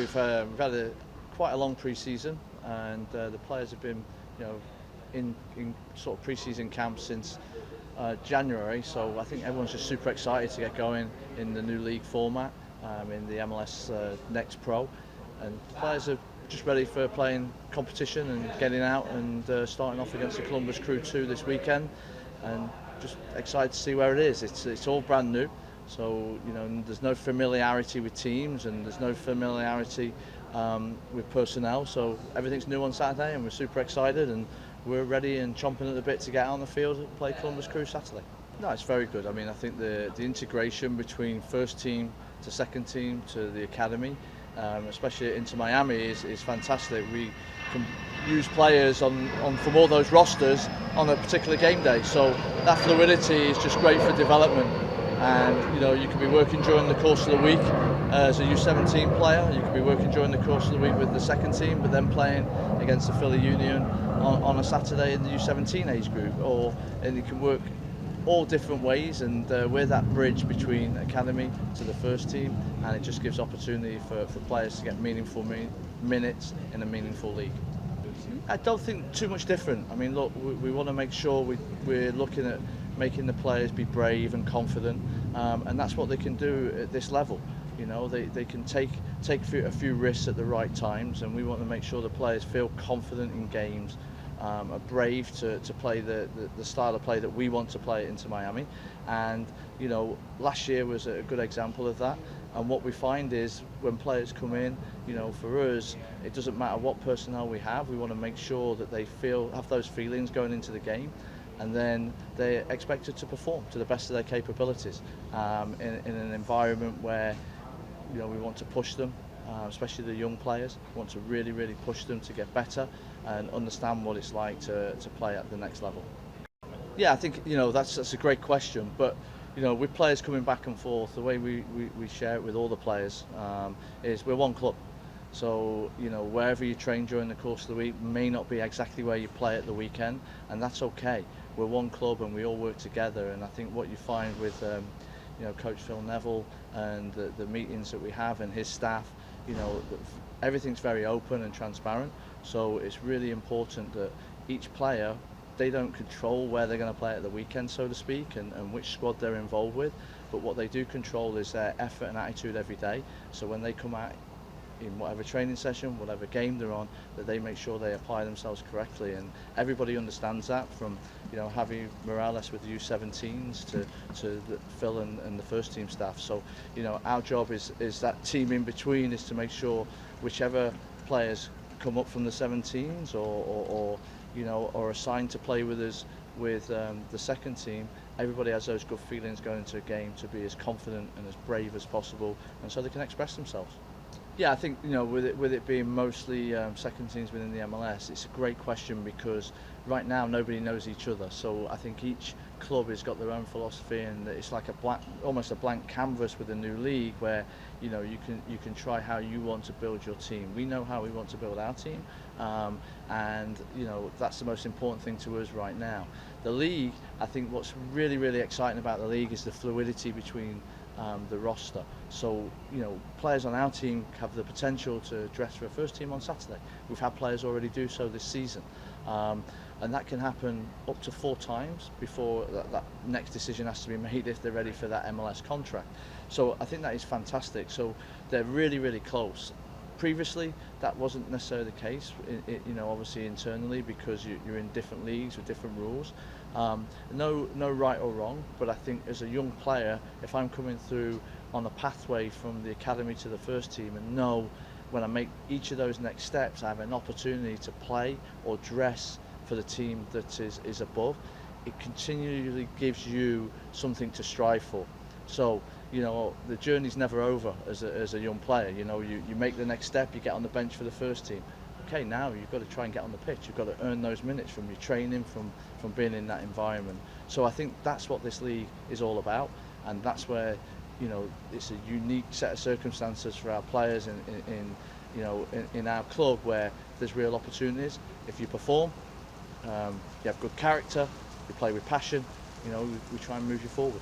we've had quite a long pre-season, and the players have been, in sort of pre-season camp since January. So I think everyone's just super excited to get going in the new league format, in the MLS Next Pro, and players are just ready for playing competition and getting out and starting off against the Columbus Crew 2 this weekend, and just excited to see where it is. It's all brand new. So, there's no familiarity with teams, and there's no familiarity with personnel. So everything's new on Saturday, and we're super excited, and we're ready and chomping at the bit to get out on the field and play Columbus Crew Saturday. No, it's very good. I mean, I think the integration between first team to second team to the academy, especially into Miami, is fantastic. We can use players from all those rosters on a particular game day. So that fluidity is just great for development. And you can be working during the course of the week as a U17 player. You can be working during the course of the week with the second team, but then playing against the Philly Union on a Saturday in the U17 age group. And you can work all different ways, and we're that bridge between academy to the first team, and it just gives opportunity for players to get meaningful minutes in a meaningful league. I don't think too much different. I mean, look, we want to make sure we're looking at making the players be brave and confident, and that's what they can do at this level. They can take a few risks at the right times, and we want to make sure the players feel confident in games, are brave to play the style of play that we want to play into Miami. And last year was a good example of that. And what we find is when players come in, for us, it doesn't matter what personnel we have. We want to make sure that they have those feelings going into the game, and then they're expected to perform to the best of their capabilities in an environment where we want to push them, especially the young players. We want to really, really push them to get better and understand what it's like to play at the next level. Yeah, I think that's a great question, but with players coming back and forth, the way we share it with all the players is we're one club. So, wherever you train during the course of the week may not be exactly where you play at the weekend, and that's okay. We're one club and we all work together, and I think what you find with Coach Phil Neville and the meetings that we have and his staff, everything's very open and transparent. So it's really important that each player, they don't control where they're going to play at the weekend, so to speak, and which squad they're involved with, but what they do control is their effort and attitude every day. So when they come out in whatever training session, whatever game they're on, that they make sure they apply themselves correctly, and everybody understands that, from Javi Morales with the U17s to Phil and the first team staff. So our job is that team in between, is to make sure whichever players come up from the 17s or are assigned to play with us with the second team, everybody has those good feelings going into a game to be as confident and as brave as possible, and so they can express themselves. Yeah, I think with it being mostly second teams within the MLS, it's a great question, because right now nobody knows each other. So I think each club has got their own philosophy, and it's like almost a blank canvas with a new league, where you can try how you want to build your team. We know how we want to build our team, and that's the most important thing to us right now. The league, I think what's really, really exciting about the league is the fluidity between the roster. So players on our team have the potential to dress for a first team on Saturday. We've had players already do so this season, and that can happen up to 4 times before that next decision has to be made if they're ready for that MLS contract. So I think that is fantastic. So they're really, really close. Previously, that wasn't necessarily the case, obviously internally, because you're in different leagues with different rules. No right or wrong, but I think as a young player, if I'm coming through on a pathway from the academy to the first team, and know when I make each of those next steps, I have an opportunity to play or dress for the team that is above, it continually gives you something to strive for. So the journey's never over as a young player. You make the next step, you get on the bench for the first team. Okay, now you've got to try and get on the pitch. You've got to earn those minutes from your training, from being in that environment. So I think that's what this league is all about, and that's where it's a unique set of circumstances for our players in our club, where there's real opportunities. If you perform, you have good character, you play with passion, we try and move you forward.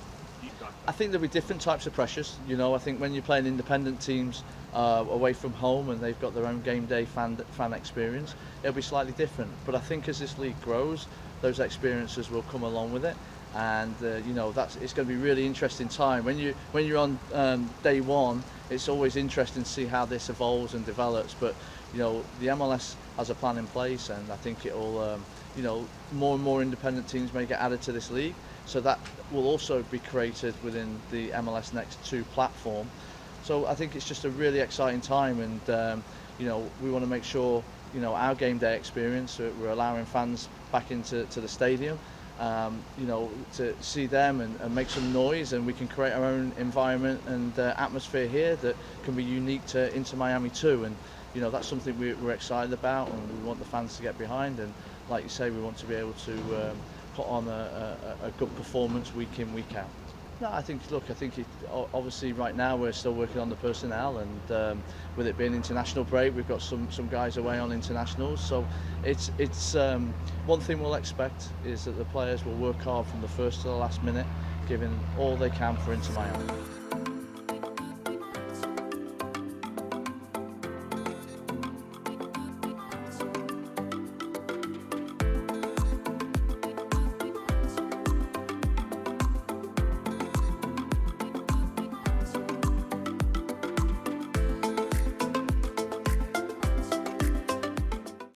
I think there'll be different types of pressures. You know, I think when you're playing independent teams away from home and they've got their own game day fan experience, it'll be slightly different. But I think as this league grows, those experiences will come along with it, and you know, it's going to be a really interesting time. When you're on day one, it's always interesting to see how this evolves and develops. But you know, the MLS has a plan in place, and I think it'll you know, more and more independent teams may get added to this league. So that will also be created within the MLS Next 2 platform. So I think it's just a really exciting time, and you know, we want to make sure, you know, our game day experience, we're allowing fans back into the stadium, you know, to see them and make some noise, and we can create our own environment and atmosphere here that can be unique to Inter Miami too. And you know, that's something we're excited about, and we want the fans to get behind. And like you say, we want to be able to put on a good performance week in, week out. No, I think obviously right now we're still working on the personnel, and with it being international break, we've got some guys away on internationals. So it's one thing we'll expect is that the players will work hard from the first to the last minute, giving all they can for Inter Miami.